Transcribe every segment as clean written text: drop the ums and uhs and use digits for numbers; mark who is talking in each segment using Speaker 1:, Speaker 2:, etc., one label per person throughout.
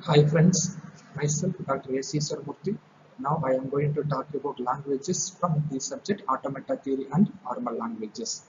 Speaker 1: Hi friends, myself Dr. A.C. Sarmurthy. Now I am going to talk about languages from the subject Automata Theory and Formal Languages.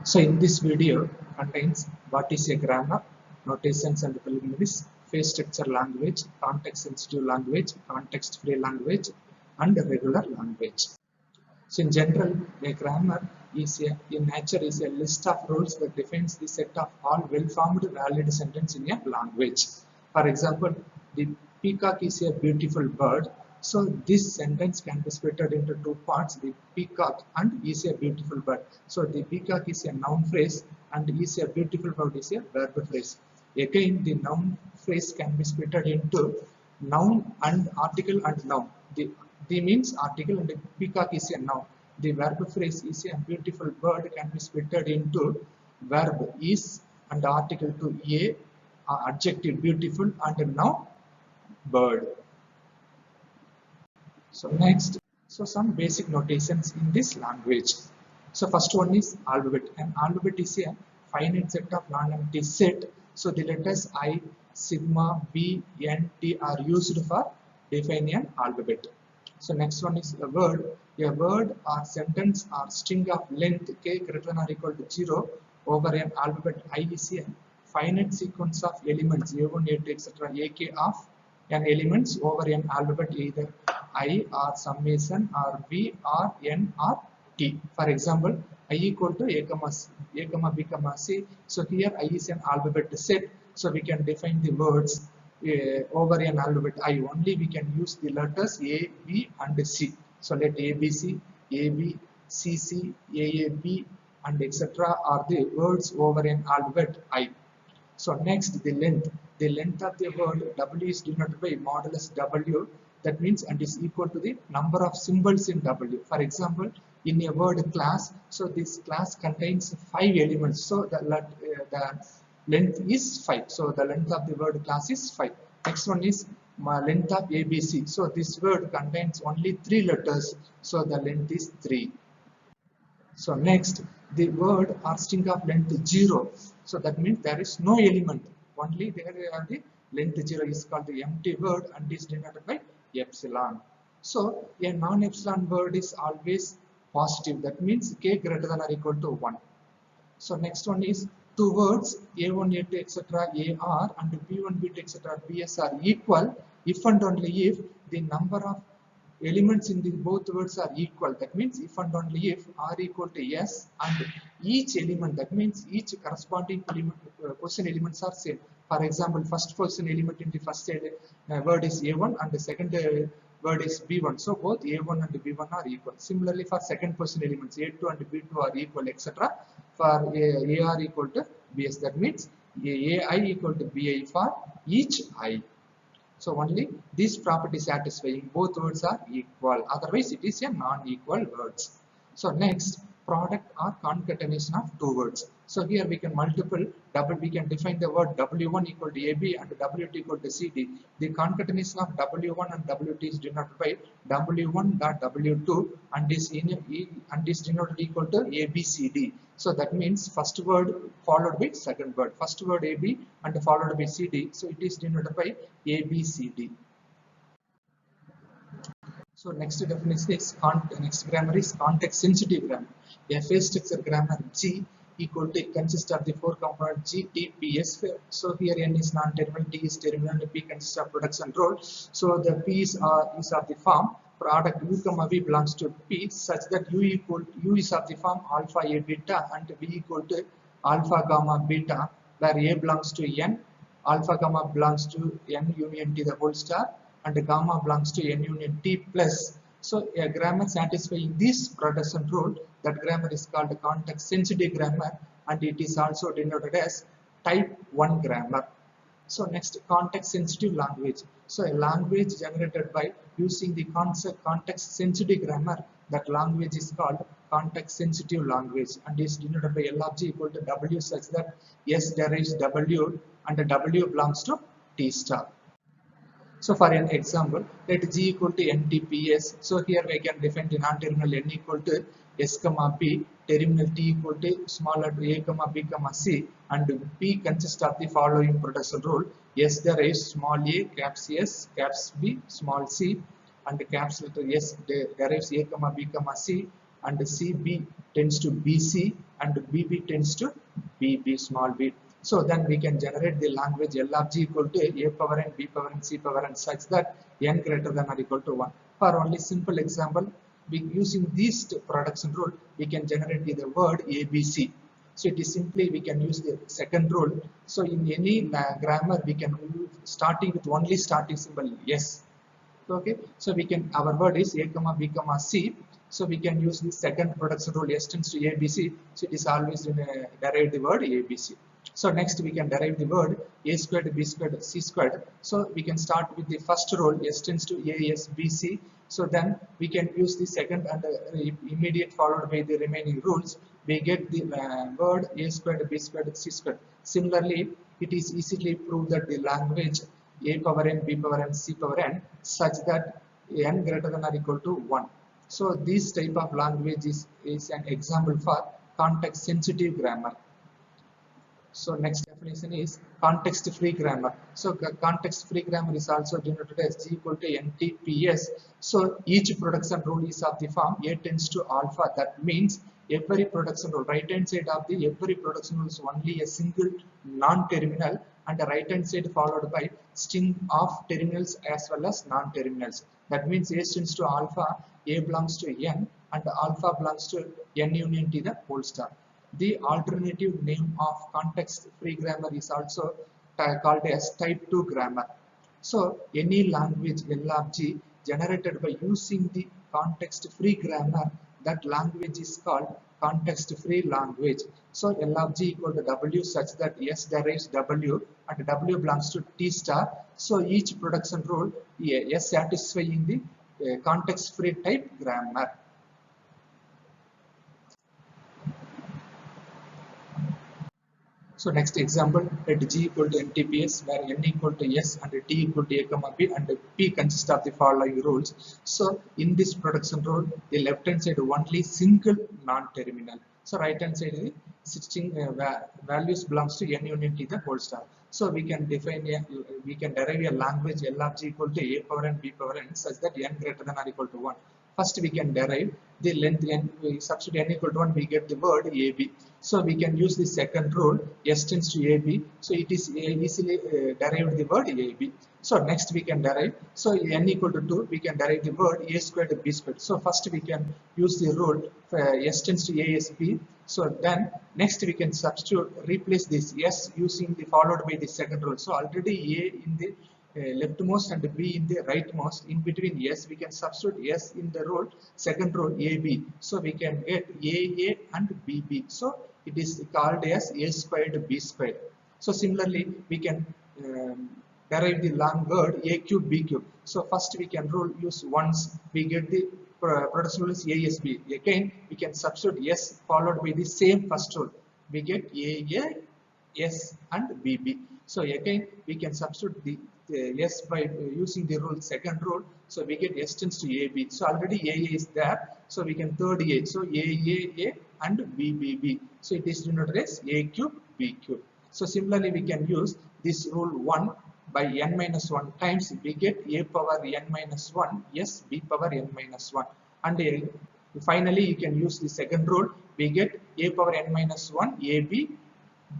Speaker 1: So in this video contains what is a grammar, notations and preliminaries, phrase structure language, context sensitive language, context free language and regular language. So in general, a grammar in nature is a list of rules that defines the set of all well-formed valid sentences in a language. For example, the peacock is a beautiful bird. So this sentence can be split into two parts, the peacock and is a beautiful bird. So the peacock is a noun phrase and is a beautiful bird is a verb phrase. Again, the noun phrase can be split into noun and article and noun. The means article and the peacock is a noun. The verb phrase is a beautiful bird can be split into verb is and article to a, adjective beautiful and noun bird. So next, so some basic notations in this language. So first one is alphabet. An alphabet is a finite set of non-empty set. So the letters I, sigma, B, N, T are used for defining an alphabet. So next one is a word. A word or sentence or string of length k greater than or equal to 0 over an alphabet I is a finite sequence of elements A1, A2, etc. ak of an elements over an alphabet either I or summation or B or N or T. For example, I equal to A comma B comma C. So here I is an alphabet set. So we can define the words over an alphabet I only. We can use the letters A, B and C. So let A, B, C, A, B, C, C, A, B and etc. are the words over an alphabet I. So next, the length. The length of the word W is denoted by modulus W. That means and is equal to the number of symbols in W. For example, in a word class, so this class contains 5 elements. So the length is 5. So the length of the word class is 5. Next one is length of ABC. So this word contains only 3 letters. So the length is 3. So next, the word or string of length 0. So that means there is no element. Only there are the length 0 is called the empty word and is denoted by epsilon. So a non-epsilon word is always positive. That means k greater than or equal to 1. So next one is two words A1, A2, etc. AR and B1, B2, etc. BS are equal if and only if the number of elements in the both words are equal. That means if and only if R equal to S and each element, that means each corresponding position elements are same. For example, first position element in the first word is A1 and the second word is B1. So both A1 and B1 are equal. Similarly, for second position elements A2 and B2 are equal, etc. For AR equal to BS. That means AI equal to BI for each I. So only this property satisfying both words are equal. Otherwise, it is a non-equal words. So next, product or concatenation of two words. So here we can we can define the word W1 equal to AB and W2 equal to CD. The concatenation of W1 and W2 is denoted by W1 dot W2 and is denoted equal to ABCD. So that means first word followed by second word. First word AB and followed by CD. So it is denoted by ABCD. So next definition is next grammar is context sensitive grammar. A phrase structure grammar G equal to consists of the four component G, T, P, S. So here N is non-terminal, T is terminal, and P consists of production role. So the P is of the form product U comma V belongs to P such that U is of the form alpha A beta and V equal to alpha gamma beta where A belongs to N, alpha gamma belongs to N union T the whole star and gamma belongs to N union T plus. So a grammar satisfying this production rule, that grammar is called context sensitive grammar and it is also denoted as type 1 grammar. So next, context sensitive language. So a language generated by using the context sensitive grammar, that language is called context sensitive language and is denoted by L of G equal to W such that S derives W and W belongs to T star. So for an example, let G equal to NTPS. So here we can define the non-terminal N equal to S comma B, terminal T equal to smaller A comma B comma C, and P consists of the following production rule. S derives small a, caps S, caps B, small c, and caps letter S derives A comma B comma C, and CB tends to BC, and BB tends to BB small b. So then we can generate the language L of G equal to A power n, B power n, C power n such that n greater than or equal to 1. For only simple example, using this production rule, we can generate the word ABC. So it is simply we can use the second rule. So in any grammar, we can use starting with only starting symbol S. Okay, so we can, our word is A comma B comma C. So we can use the second production rule S tends to ABC. So it is always derive the word ABC. So next we can derive the word A squared, B squared, C squared. So we can start with the first rule S tends to A, S, B, C. So then we can use the second and immediate followed by the remaining rules. We get the word A squared, B squared, C squared. Similarly, it is easily proved that the language A power n, B power n, C power n such that n greater than or equal to 1. So this type of language is an example for context sensitive grammar. So next definition is context free grammar. So context free grammar is also denoted as G equal to NTPS. So each production rule is of the form A tends to alpha. That means every production rule, right hand side of the every production rule is only a single non-terminal, and the right hand side followed by string of terminals as well as non-terminals. That means A tends to alpha, A belongs to n, and alpha belongs to n union to the whole star. The alternative name of context-free grammar is also called as type 2 grammar. So any language L of G generated by using the context-free grammar, that language is called context-free language. So L of G equal to W such that S derives W and W belongs to T star. So each production rule S satisfying the context-free type grammar. So next example, let G equal to NTPS where N equal to S and T equal to A comma B and P consists of the following rules. So in this production rule, the left hand side only single non-terminal. So right hand side is 16 values belongs to N union T the whole star. So we can define we can derive a language L of G equal to A power n, B power n such that N greater than or equal to 1. First we can derive the length n, we substitute n equal to 1, we get the word AB. So we can use the second rule S tends to AB. So it is easily derived the word AB. So next we can derive, so n equal to 2, we can derive the word A squared B squared. So first we can use the rule S tends to ASB. So then next we can substitute, replace this S using the followed by the second rule. So already A in the leftmost and B in the rightmost. In between S we can substitute S in the rule second rule AB. So we can get AA and BB. So it is called as A squared B squared. So similarly we can derive the long word A cube B cube. So first we can use once, we get the production rule is ASB. Again we can substitute S followed by the same first rule. We get AA, S and BB. So again we can substitute the S by using the rule second rule. So we get S tends to AB. So already AA is there. So we can third A. So AAA and BBB. So it is denoted as A cube B cube. So similarly we can use this rule 1 by n minus 1 times we get A power n minus 1 S B power n minus 1. And finally you can use the second rule. We get A power n minus 1 AB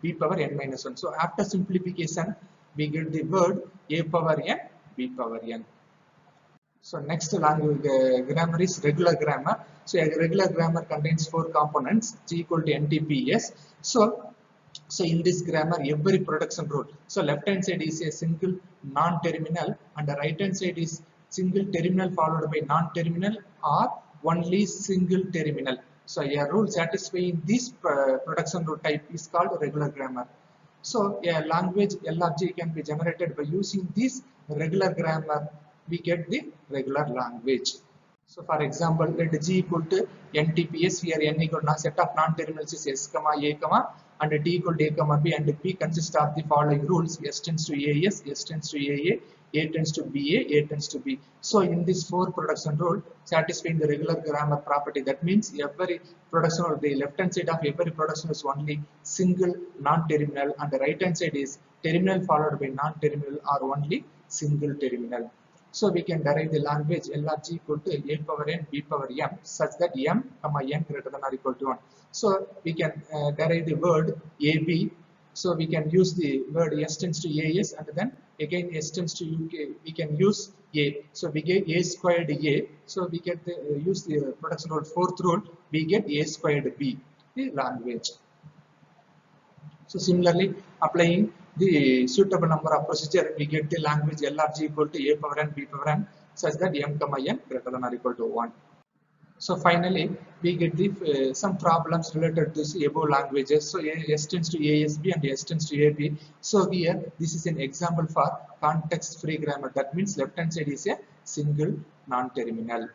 Speaker 1: B power n minus 1. So after simplification, we get the word A power n, B power n. So next language grammar is regular grammar. So a regular grammar contains 4 components, G equal to NTPS. So in this grammar, every production rule. So left hand side is a single non-terminal and the right hand side is single terminal followed by non-terminal or only single terminal. So a rule satisfying this production rule type is called regular grammar. So a language L of G can be generated by using this regular grammar. We get the regular language. So for example, let G equal to NTPS, here N equal to set of non-terminals is S comma A comma and T equal to A comma B and P consists of the following rules. S tends to AS, S tends to A tends to BA, A tends to B. So in this 4 production rule satisfying the regular grammar property, that means every production rule, the left hand side of every production is only single non-terminal and the right hand side is terminal followed by non-terminal are only single terminal. So we can derive the language LRG equal to a power n b power m such that m comma n greater than or equal to 1. So we can derive the word AB. So we can use the word S tends to AS, and then again S tends to UK. We can use A. So we get A squared A. So we get the use the production rule, fourth rule. We get A squared B, the language. So similarly, applying the suitable number of procedure, we get the language LRG equal to a power n b power n such that m comma n greater than or equal to 1. So finally, we get the some problems related to the above languages. So S tends to ASB and S tends to AB. So here, this is an example for context-free grammar. That means left hand side is a single non-terminal.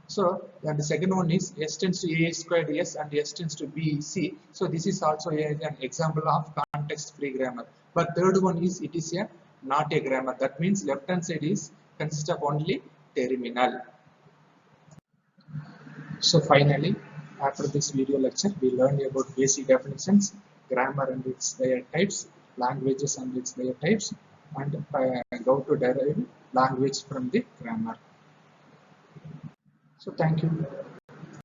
Speaker 1: So and the second one is S tends to A squared S and S tends to B C. So this is also an example of context-free grammar. But third one is it is a not a grammar. That means left hand side is consists of only terminal. So finally, after this video lecture, we learned about basic definitions, grammar and its their types, languages and its their types, and how to derive language from the grammar. So thank you.